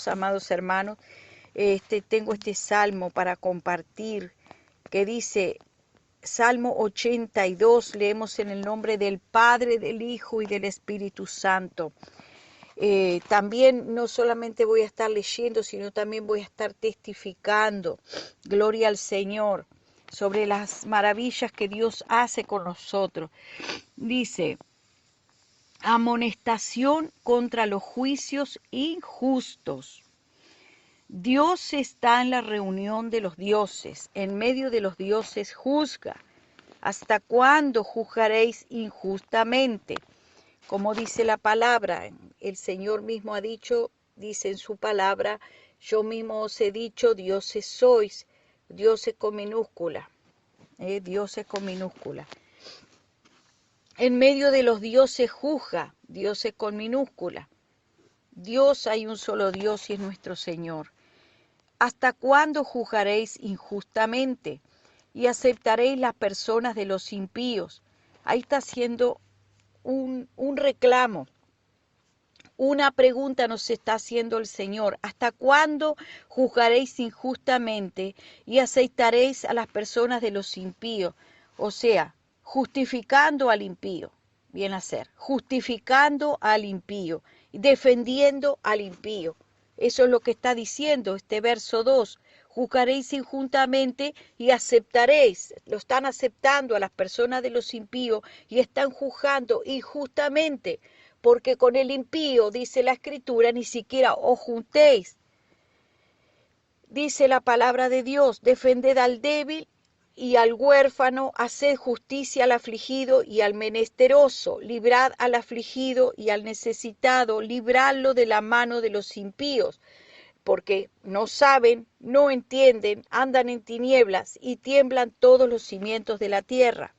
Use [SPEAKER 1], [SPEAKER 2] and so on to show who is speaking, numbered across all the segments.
[SPEAKER 1] Amados hermanos, tengo este salmo para compartir que dice, Salmo 82, leemos en el nombre del Padre, del Hijo y del Espíritu Santo. También no solamente voy a estar leyendo, sino también voy a estar testificando, gloria al Señor, sobre las maravillas que Dios hace con nosotros. Dice, amonestación contra los juicios injustos. Dios está en la reunión de los dioses, en medio de los dioses juzga. ¿Hasta cuándo juzgaréis injustamente? Como dice la palabra, el Señor mismo ha dicho, dice en su palabra, yo mismo os he dicho, dioses sois, dioses con minúscula, dioses con minúscula. En medio de los dioses juzga, dioses con minúscula. Dios, hay un solo Dios y es nuestro Señor. ¿Hasta cuándo juzgaréis injustamente y aceptaréis las personas de los impíos? Ahí está haciendo un reclamo, una pregunta nos está haciendo el Señor. ¿Hasta cuándo juzgaréis injustamente y aceptaréis a las personas de los impíos? O sea, justificando al impío, bien hacer, justificando al impío, defendiendo al impío. Eso es lo que está diciendo este verso 2. Juzgaréis injustamente y aceptaréis, lo están aceptando a las personas de los impíos y están juzgando injustamente, porque con el impío, dice la Escritura, ni siquiera os juntéis. Dice la palabra de Dios, defended al débil y al huérfano, haced justicia al afligido y al menesteroso, librad al afligido y al necesitado, libradlo de la mano de los impíos, porque no saben, no entienden, andan en tinieblas y tiemblan todos los cimientos de la tierra.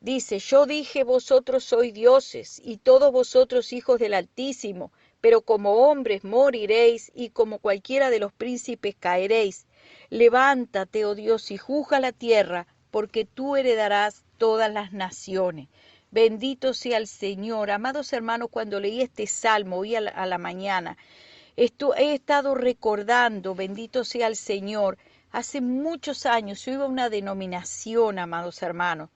[SPEAKER 1] Dice, yo dije, vosotros sois dioses y todos vosotros hijos del Altísimo, pero como hombres moriréis y como cualquiera de los príncipes caeréis. Levántate, oh Dios, y juzga la tierra, porque tú heredarás todas las naciones. Bendito sea el Señor. Amados hermanos, cuando leí este salmo hoy a la mañana, he estado recordando, bendito sea el Señor, hace muchos años yo iba a una denominación, amados hermanos,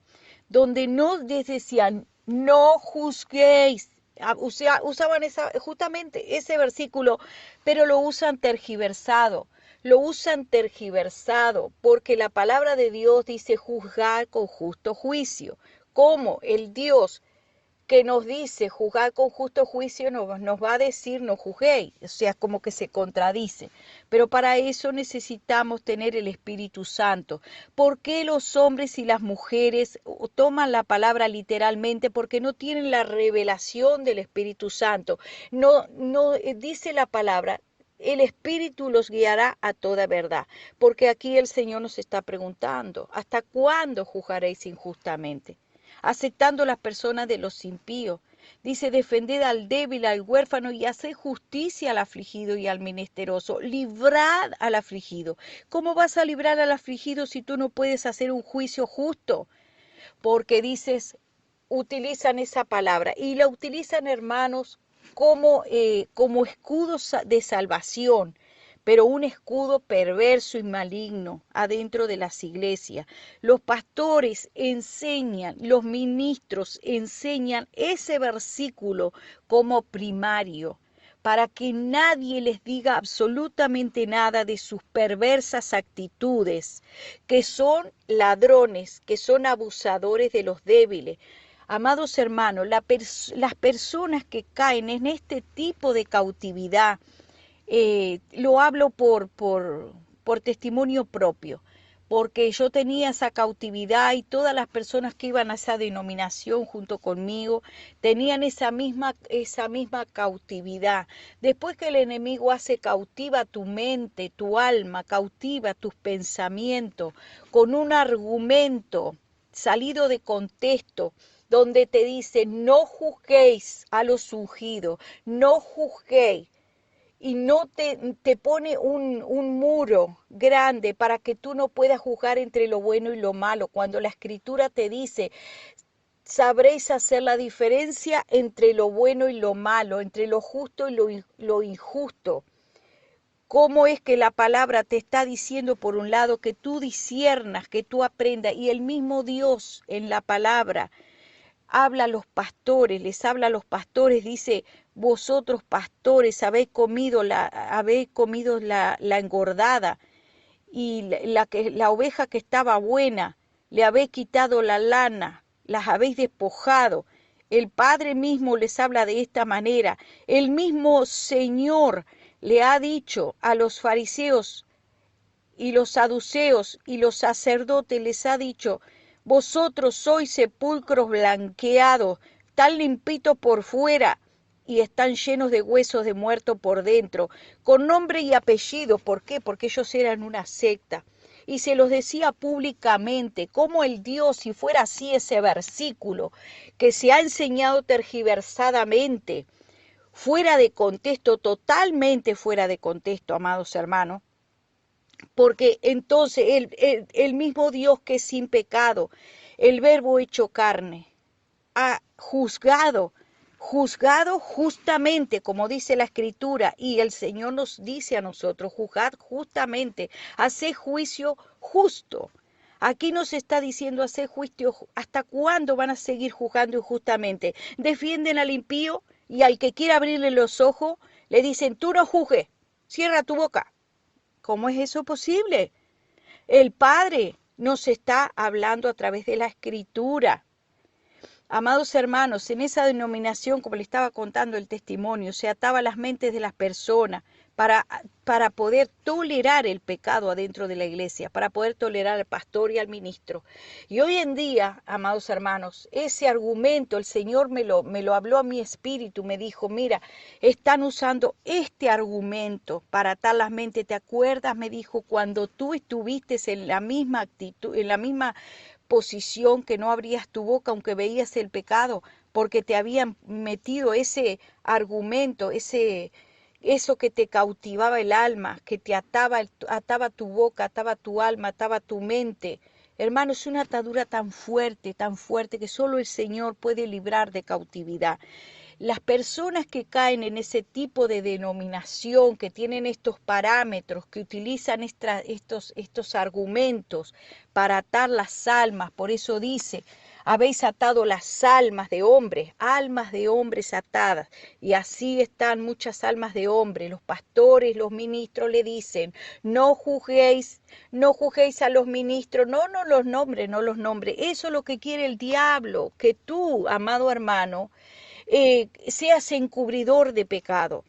[SPEAKER 1] donde nos decían, no juzguéis. Usaban justamente ese versículo, pero lo usan tergiversado. Lo usan tergiversado porque la palabra de Dios dice juzgar con justo juicio. ¿Cómo? El Dios que nos dice juzgar con justo juicio nos va a decir no juzguéis, o sea, como que se contradice. Pero para eso necesitamos tener el Espíritu Santo. ¿Por qué los hombres y las mujeres toman la palabra literalmente? Porque no tienen la revelación del Espíritu Santo. No dice la palabra, el Espíritu los guiará a toda verdad, porque aquí el Señor nos está preguntando, ¿hasta cuándo juzgaréis injustamente? Aceptando las personas de los impíos. Dice, defended al débil, al huérfano y haced justicia al afligido y al menesteroso. Librad al afligido. ¿Cómo vas a librar al afligido si tú no puedes hacer un juicio justo? Porque dices, utilizan esa palabra y la utilizan, hermanos, como escudo de salvación, pero un escudo perverso y maligno adentro de las iglesias. Los pastores enseñan, los ministros enseñan ese versículo como primario, para que nadie les diga absolutamente nada de sus perversas actitudes, que son ladrones, que son abusadores de los débiles. Amados hermanos, las personas que caen en este tipo de cautividad, lo hablo por testimonio propio, porque yo tenía esa cautividad y todas las personas que iban a esa denominación junto conmigo tenían esa misma cautividad. Después que el enemigo hace cautiva tu mente, tu alma, cautiva tus pensamientos con un argumento salido de contexto, donde te dice no juzguéis a los ungidos, no juzguéis, y no te pone un muro grande para que tú no puedas juzgar entre lo bueno y lo malo, cuando la Escritura te dice, sabréis hacer la diferencia entre lo bueno y lo malo, entre lo justo y lo injusto. ¿Cómo es que la palabra te está diciendo, por un lado, que tú disiernas, que tú aprendas? Y el mismo Dios en la palabra habla a los pastores, les habla a los pastores, dice, vosotros pastores habéis comido la engordada, y la oveja que estaba buena, le habéis quitado la lana, las habéis despojado. El Padre mismo les habla de esta manera. El mismo Señor le ha dicho a los fariseos y los saduceos y los sacerdotes, les ha dicho, vosotros sois sepulcros blanqueados, tan limpitos por fuera y están llenos de huesos de muerto por dentro, con nombre y apellido. ¿Por qué? Porque ellos eran una secta. Y se los decía públicamente, como el Dios, si fuera así ese versículo, que se ha enseñado tergiversadamente, fuera de contexto, totalmente fuera de contexto, amados hermanos, porque entonces el mismo Dios que es sin pecado, el verbo hecho carne, ha juzgado justamente, como dice la Escritura, y el Señor nos dice a nosotros, juzgad justamente, haced juicio justo. Aquí nos está diciendo hacer juicio. ¿Hasta cuándo van a seguir juzgando injustamente? Defienden al impío y al que quiera abrirle los ojos, le dicen, tú no juzgues, cierra tu boca. ¿Cómo es eso posible? El Padre nos está hablando a través de la Escritura. Amados hermanos, en esa denominación, como le estaba contando el testimonio, se ataba las mentes de las personas para poder tolerar el pecado adentro de la iglesia, para poder tolerar al pastor y al ministro. Y hoy en día, amados hermanos, ese argumento el Señor me lo habló a mi espíritu, me dijo, mira, están usando este argumento para atar las mentes. ¿Te acuerdas? Me dijo, cuando tú estuviste en la misma actitud, en la misma posición, que no abrías tu boca aunque veías el pecado, porque te habían metido ese argumento, eso que te cautivaba el alma, que te ataba tu boca, ataba tu alma, ataba tu mente. Hermano, es una atadura tan fuerte, que solo el Señor puede librar de cautividad. Las personas que caen en ese tipo de denominación, que tienen estos parámetros, que utilizan estos argumentos para atar las almas, por eso dice, habéis atado las almas de hombres atadas, y así están muchas almas de hombres. Los pastores, los ministros le dicen, no juzguéis a los ministros, no los nombres, eso es lo que quiere el diablo, que tú, amado hermano, seas encubridor de pecado,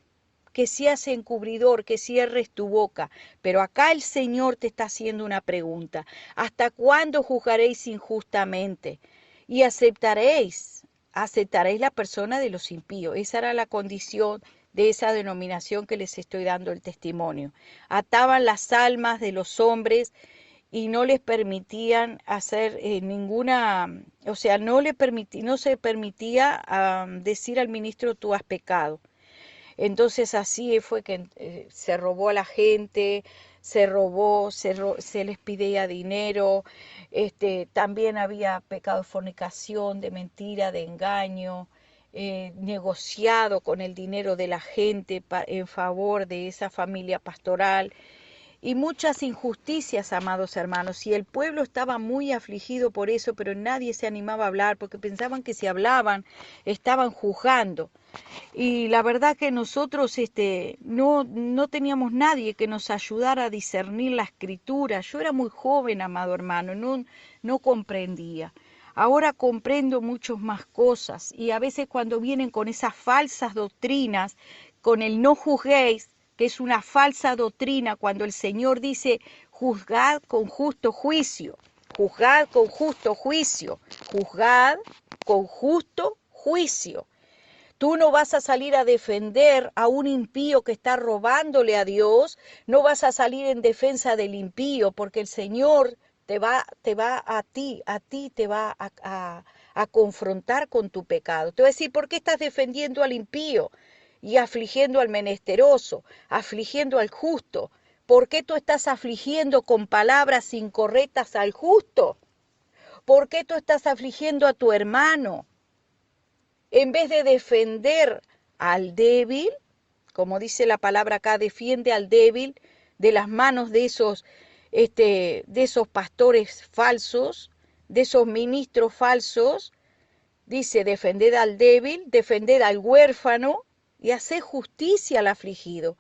[SPEAKER 1] que seas encubridor, que cierres tu boca. Pero acá el Señor te está haciendo una pregunta. ¿Hasta cuándo juzgaréis injustamente? Y aceptaréis la persona de los impíos. Esa era la condición de esa denominación que les estoy dando el testimonio. Ataban las almas de los hombres y no les permitían hacer o sea, no se permitía decir al ministro, tú has pecado. Entonces así fue que se robó a la gente, se les pedía dinero, también había pecado de fornicación, de mentira, de engaño, negociado con el dinero de la gente en favor de esa familia pastoral. Y muchas injusticias, amados hermanos, y el pueblo estaba muy afligido por eso, pero nadie se animaba a hablar porque pensaban que si hablaban estaban juzgando. Y la verdad que nosotros no teníamos nadie que nos ayudara a discernir la escritura. Yo era muy joven, amado hermano, no comprendía. Ahora comprendo muchas más cosas, y a veces cuando vienen con esas falsas doctrinas, con el no juzguéis, que es una falsa doctrina, cuando el Señor dice, juzgad con justo juicio, juzgad con justo juicio, juzgad con justo juicio. Tú no vas a salir a defender a un impío que está robándole a Dios, no vas a salir en defensa del impío, porque el Señor te va a ti te va a confrontar con tu pecado. Te va a decir, ¿por qué estás defendiendo al impío y afligiendo al menesteroso, afligiendo al justo? ¿Por qué tú estás afligiendo con palabras incorrectas al justo? ¿Por qué tú estás afligiendo a tu hermano? En vez de defender al débil, como dice la palabra acá, defiende al débil de las manos de esos pastores falsos, de esos ministros falsos. Dice, defended al débil, defended al huérfano y haced justicia al afligido.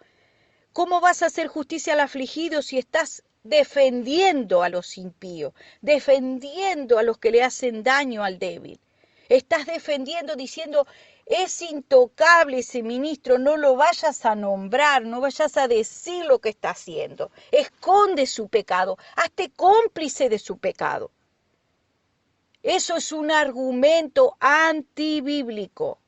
[SPEAKER 1] ¿Cómo vas a hacer justicia al afligido si estás defendiendo a los impíos, defendiendo a los que le hacen daño al débil? Estás defendiendo diciendo, es intocable ese ministro, no lo vayas a nombrar, no vayas a decir lo que está haciendo. Esconde su pecado, hazte cómplice de su pecado. Eso es un argumento antibíblico.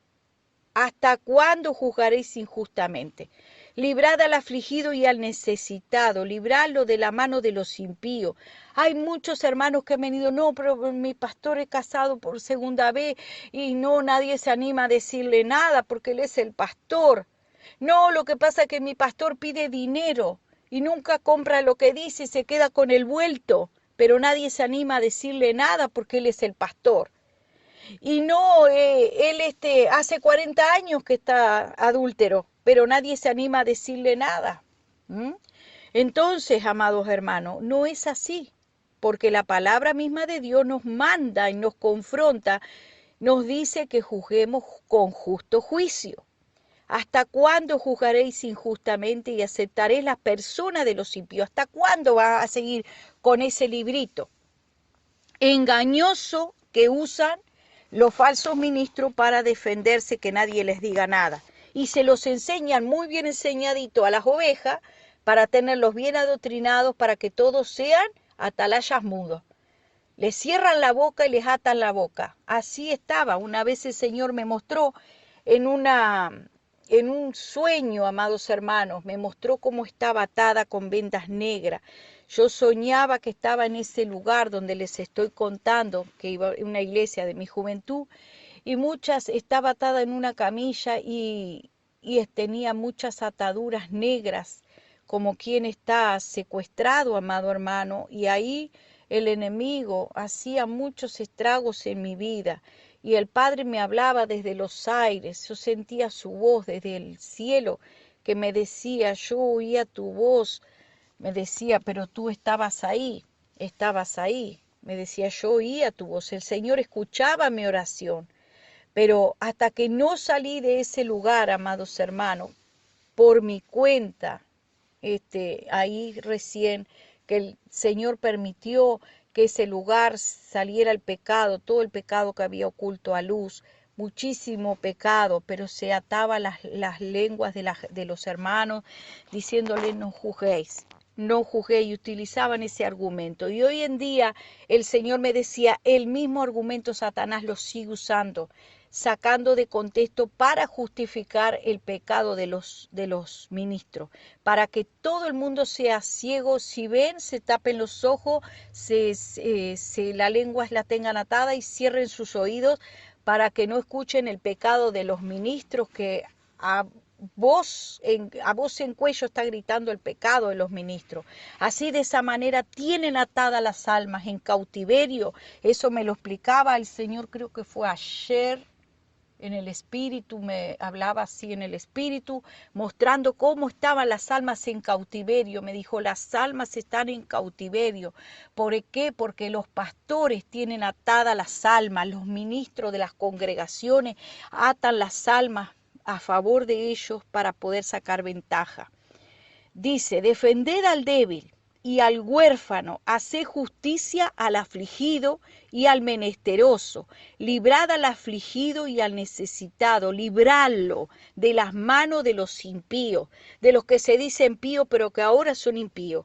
[SPEAKER 1] ¿Hasta cuándo juzgaréis injustamente? Librad al afligido y al necesitado, libradlo de la mano de los impíos. Hay muchos hermanos que han venido, no, pero mi pastor es casado por segunda vez y no, nadie se anima a decirle nada porque él es el pastor. No, lo que pasa es que mi pastor pide dinero y nunca compra lo que dice y se queda con el vuelto, pero nadie se anima a decirle nada porque él es el pastor. Y no, él hace 40 años que está adúltero, pero nadie se anima a decirle nada. Entonces, amados hermanos, no es así, porque la palabra misma de Dios nos manda y nos confronta, nos dice que juzguemos con justo juicio. ¿Hasta cuándo juzgaréis injustamente y aceptaréis la persona de los impíos? ¿Hasta cuándo vas a seguir con ese librito engañoso que usan los falsos ministros para defenderse, que nadie les diga nada? Y se los enseñan muy bien enseñadito a las ovejas para tenerlos bien adoctrinados, para que todos sean atalayas mudos. Les cierran la boca y les atan la boca. Así estaba. Una vez el Señor me mostró en un sueño, amados hermanos, me mostró cómo estaba atada con vendas negras. Yo soñaba que estaba en ese lugar donde les estoy contando, que iba a una iglesia de mi juventud, y estaba atada en una camilla y tenía muchas ataduras negras, como quien está secuestrado, amado hermano, y ahí el enemigo hacía muchos estragos en mi vida. Y el Padre me hablaba desde los aires, yo sentía su voz desde el cielo que me decía, yo oía tu voz, me decía, pero tú estabas ahí, me decía, yo oía tu voz, el Señor escuchaba mi oración, pero hasta que no salí de ese lugar, amados hermanos, por mi cuenta, ahí recién que el Señor permitió que ese lugar saliera el pecado, todo el pecado que había oculto a luz, muchísimo pecado, pero se ataba las lenguas de los hermanos diciéndole no juzguéis, y utilizaban ese argumento. Y hoy en día el Señor me decía, el mismo argumento Satanás lo sigue usando, sacando de contexto para justificar el pecado de los ministros, para que todo el mundo sea ciego, si ven, se tapen los ojos, la lengua la tengan atada y cierren sus oídos para que no escuchen el pecado de los ministros que a voz en cuello está gritando el pecado de los ministros. Así de esa manera tienen atadas las almas en cautiverio. Eso me lo explicaba el Señor, creo que fue ayer. En el espíritu, me hablaba así en el espíritu, mostrando cómo estaban las almas en cautiverio. Me dijo, las almas están en cautiverio. ¿Por qué? Porque los pastores tienen atadas las almas, los ministros de las congregaciones atan las almas a favor de ellos para poder sacar ventaja. Dice, defended al débil y al huérfano, haced justicia al afligido y al menesteroso, librad al afligido y al necesitado, libradlo de las manos de los impíos, de los que se dicen píos pero que ahora son impíos.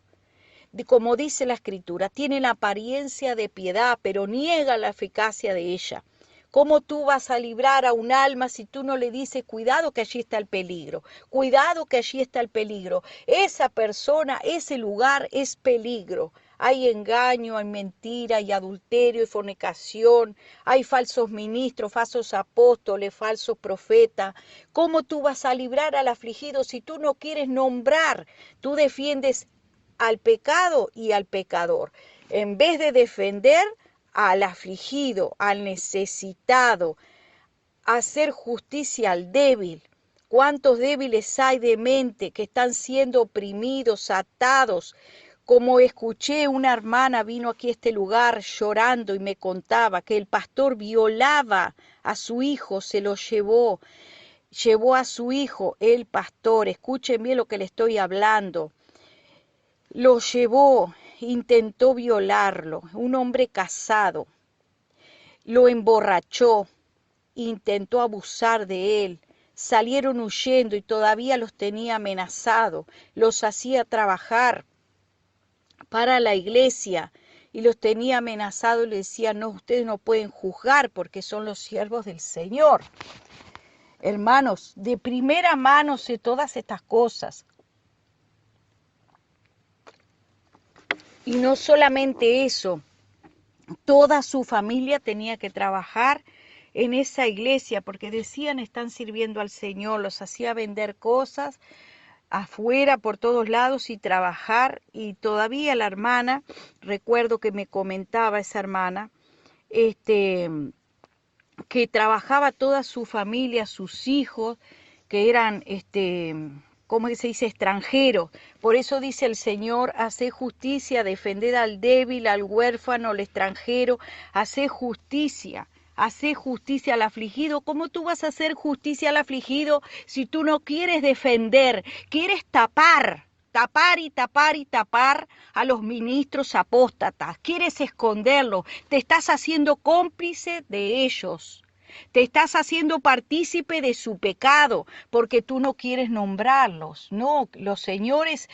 [SPEAKER 1] Como dice la Escritura, tienen apariencia de piedad pero niegan la eficacia de ella. ¿Cómo tú vas a librar a un alma si tú no le dices, cuidado que allí está el peligro, cuidado que allí está el peligro? Esa persona, ese lugar es peligro. Hay engaño, hay mentira, hay adulterio, hay fornicación, hay falsos ministros, falsos apóstoles, falsos profetas. ¿Cómo tú vas a librar al afligido si tú no quieres nombrar? Tú defiendes al pecado y al pecador. En vez de defender al afligido, al necesitado, hacer justicia al débil. ¿Cuántos débiles hay de mente que están siendo oprimidos, atados? Como escuché, una hermana vino aquí a este lugar llorando y me contaba que el pastor violaba a su hijo, se lo llevó a su hijo, el pastor, escuchen bien lo que le estoy hablando, lo llevó, intentó violarlo, un hombre casado, lo emborrachó, intentó abusar de él. Salieron huyendo y todavía los tenía amenazados, los hacía trabajar para la iglesia y los tenía amenazados y le decía, no, ustedes no pueden juzgar porque son los siervos del Señor. Hermanos, de primera mano sé todas estas cosas. Y no solamente eso, toda su familia tenía que trabajar en esa iglesia porque decían están sirviendo al Señor, los hacía vender cosas afuera por todos lados y trabajar. Y todavía la hermana, recuerdo que me comentaba esa hermana, que trabajaba toda su familia, sus hijos, que eran, ¿cómo se dice?, extranjeros. Por eso dice el Señor, haced justicia, defended al débil, al huérfano, al extranjero, haced justicia. Hacer justicia al afligido. ¿Cómo tú vas a hacer justicia al afligido si tú no quieres defender, quieres tapar? Tapar y tapar y tapar a los ministros apóstatas, quieres esconderlos, te estás haciendo cómplice de ellos, te estás haciendo partícipe de su pecado, porque tú no quieres nombrarlos, no, los señores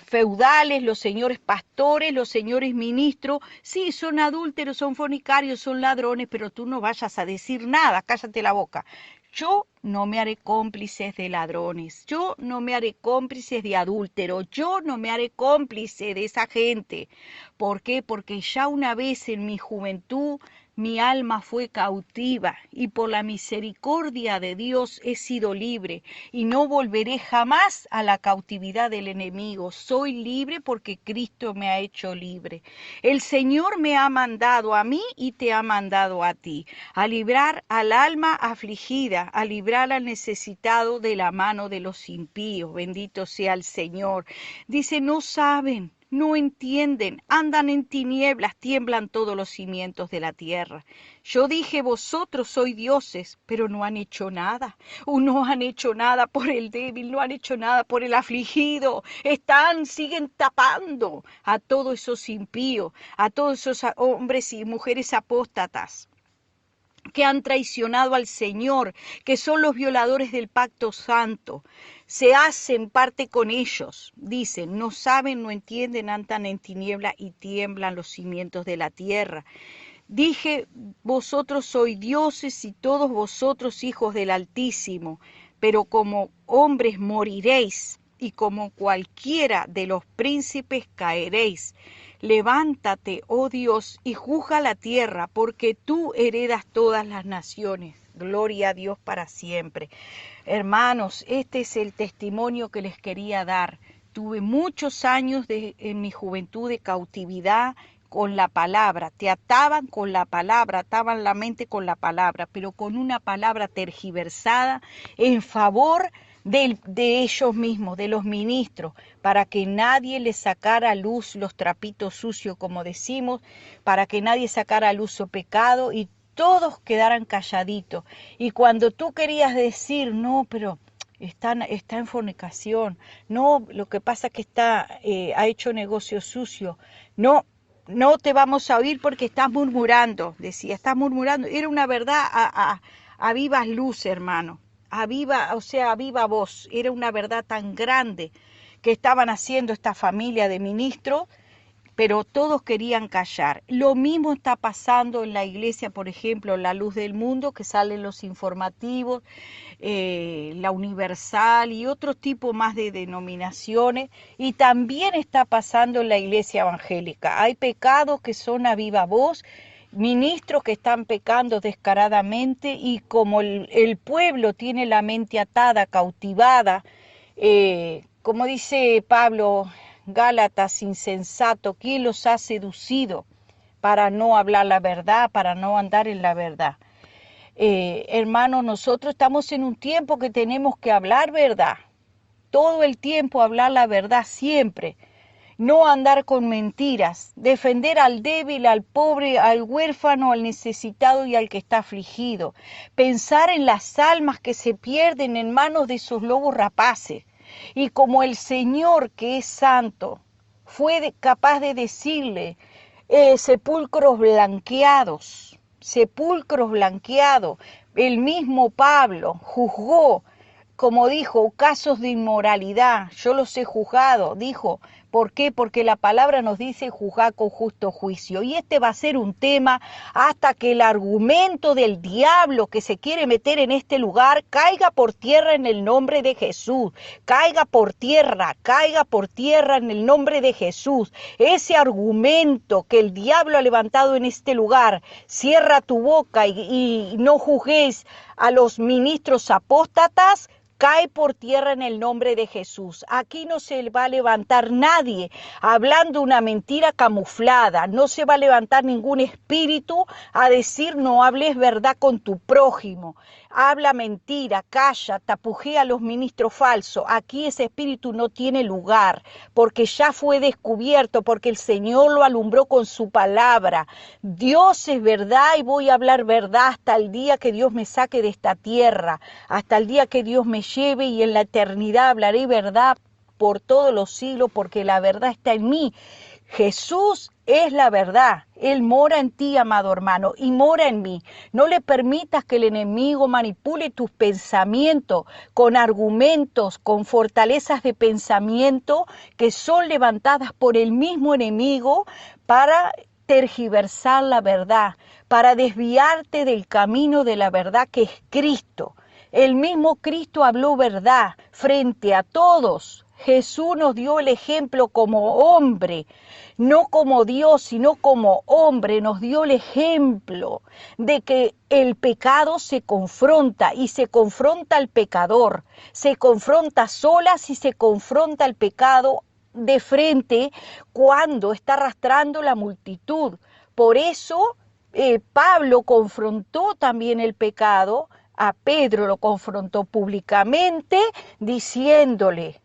[SPEAKER 1] feudales, los señores pastores, los señores ministros, sí, son adúlteros, son fornicarios, son ladrones, pero tú no vayas a decir nada, cállate la boca. Yo no me haré cómplices de ladrones, yo no me haré cómplices de adúlteros, yo no me haré cómplice de esa gente. ¿Por qué? Porque ya una vez en mi juventud mi alma fue cautiva y por la misericordia de Dios he sido libre y no volveré jamás a la cautividad del enemigo. Soy libre porque Cristo me ha hecho libre. El Señor me ha mandado a mí y te ha mandado a ti, a librar al alma afligida, a librar al necesitado de la mano de los impíos. Bendito sea el Señor. Dice, no saben, no entienden, andan en tinieblas, tiemblan todos los cimientos de la tierra. Yo dije, vosotros sois dioses, pero no han hecho nada. No han hecho nada por el débil, no han hecho nada por el afligido. Siguen tapando a todos esos impíos, a todos esos hombres y mujeres apóstatas que han traicionado al Señor, que son los violadores del pacto santo. Se hacen parte con ellos, dicen, no saben, no entienden, andan en tiniebla y tiemblan los cimientos de la tierra. Dije, vosotros sois dioses y todos vosotros hijos del Altísimo, pero como hombres moriréis y como cualquiera de los príncipes caeréis. Levántate, oh Dios, y juzga la tierra, porque tú heredas todas las naciones. Gloria a Dios para siempre. Hermanos, este es el testimonio que les quería dar. Tuve muchos años en mi juventud de cautividad con la palabra. Te ataban con la palabra, ataban la mente con la palabra, pero con una palabra tergiversada en favor de ellos mismos, de los ministros, para que nadie les sacara a luz los trapitos sucios, como decimos, para que nadie sacara a luz su pecado y todos quedaran calladitos. Y cuando tú querías decir, no, pero está en fornicación, no, lo que pasa es que ha hecho negocio sucio, no te vamos a oír porque estás murmurando, decía, estás murmurando. Era una verdad a viva luz, hermano. A viva voz, era una verdad tan grande que estaban haciendo esta familia de ministros, pero todos querían callar. Lo mismo está pasando en la iglesia, por ejemplo, La Luz del Mundo, que salen los informativos, la Universal y otro tipo más de denominaciones, y también está pasando en la iglesia evangélica. Hay pecados que son a viva voz, ministros que están pecando descaradamente y como el pueblo tiene la mente atada, cautivada, como dice Pablo, Gálatas, insensato, ¿quién los ha seducido? para no hablar la verdad, para no andar en la verdad. Hermanos, nosotros estamos en un tiempo que tenemos que hablar verdad. Todo el tiempo hablar la verdad siempre. No andar con mentiras, defender al débil, al pobre, al huérfano, al necesitado y al que está afligido. Pensar en las almas que se pierden en manos de esos lobos rapaces. Y como el Señor, que es santo, fue capaz de decirle, sepulcros blanqueados, el mismo Pablo juzgó, como dijo, casos de inmoralidad, yo los he juzgado, dijo. ¿Por qué? Porque la palabra nos dice juzgar con justo juicio. Y este va a ser un tema hasta que el argumento del diablo que se quiere meter en este lugar caiga por tierra en el nombre de Jesús. Caiga por tierra en el nombre de Jesús. Ese argumento que el diablo ha levantado en este lugar, cierra tu boca y no juzguéis a los ministros apóstatas, cae por tierra en el nombre de Jesús. Aquí no se va a levantar nadie hablando una mentira camuflada. No se va a levantar ningún espíritu a decir no hables verdad con tu prójimo. Habla mentira, calla, tapujea a los ministros falsos. Aquí ese espíritu no tiene lugar porque ya fue descubierto, porque el Señor lo alumbró con su palabra. Dios es verdad y voy a hablar verdad hasta el día que Dios me saque de esta tierra, hasta el día que Dios me lleve y en la eternidad hablaré verdad por todos los siglos porque la verdad está en mí. Jesús es la verdad. Él mora en ti, amado hermano, y mora en mí. No le permitas que el enemigo manipule tus pensamientos con argumentos, con fortalezas de pensamiento que son levantadas por el mismo enemigo para tergiversar la verdad, para desviarte del camino de la verdad que es Cristo. El mismo Cristo habló verdad frente a todos. Jesús nos dio el ejemplo como hombre, no como Dios, sino como hombre. Nos dio el ejemplo de que el pecado se confronta y se confronta al pecador. Se confronta solas y se confronta al pecado de frente cuando está arrastrando la multitud. Por eso Pablo confrontó también el pecado. A Pedro lo confrontó públicamente diciéndole,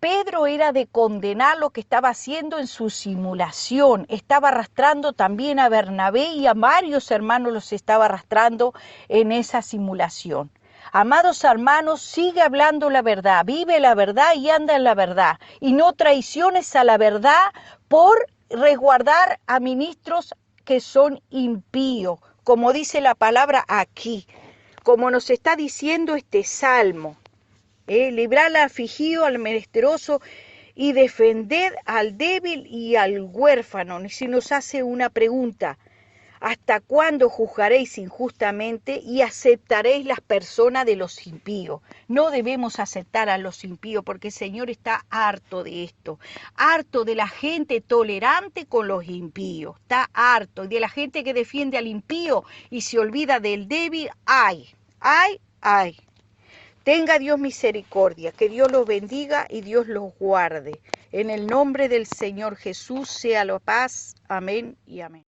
[SPEAKER 1] Pedro era de condenar lo que estaba haciendo en su simulación, estaba arrastrando también a Bernabé y a varios hermanos los estaba arrastrando en esa simulación. Amados hermanos, sigue hablando la verdad, vive la verdad y anda en la verdad, y no traiciones a la verdad por resguardar a ministros que son impíos, como dice la palabra aquí, como nos está diciendo este salmo. Librar al afligido, al menesteroso y defender al débil y al huérfano. Y si nos hace una pregunta, ¿hasta cuándo juzgaréis injustamente y aceptaréis las personas de los impíos? No debemos aceptar a los impíos porque el Señor está harto de esto, harto de la gente tolerante con los impíos, está harto y de la gente que defiende al impío y se olvida del débil. ¡Ay! ¡Ay! ¡Ay! Tenga Dios misericordia, que Dios los bendiga y Dios los guarde. En el nombre del Señor Jesús sea la paz. Amén y amén.